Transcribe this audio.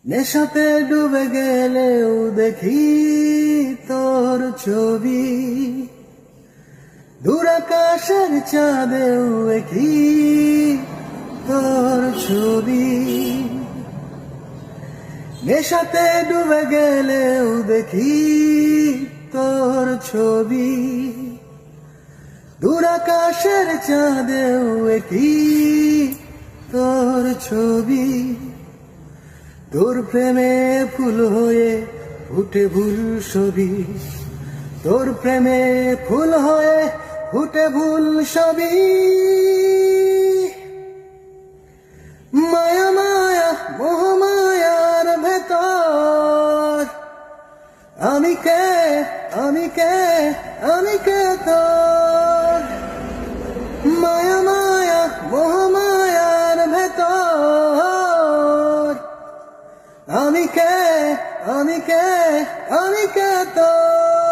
নেশাতে ডুবে গেলেও দেখি তোর ছবি, দূর আকাশের চাঁদেও দেখি তোর ছবি। নেশাতে ডুবে গেলেও দেখি তোর ছবি, দূর আকাশের চাঁদেও দেখি তোর ছবি। তোর প্রেমে ফুল হয়ে ফুটে ভুল ছবি, তোর প্রেমে ফুল হয়ে ফুটে ভুল ছবি। মায়া মায়া মোহ মায়ার ভেতর আমি কে, আমি কে, আমি কে তোর। মায়া মায়া মোহ মায়ার ভেতর আমি কে, আমি কে, আমি কে তোর।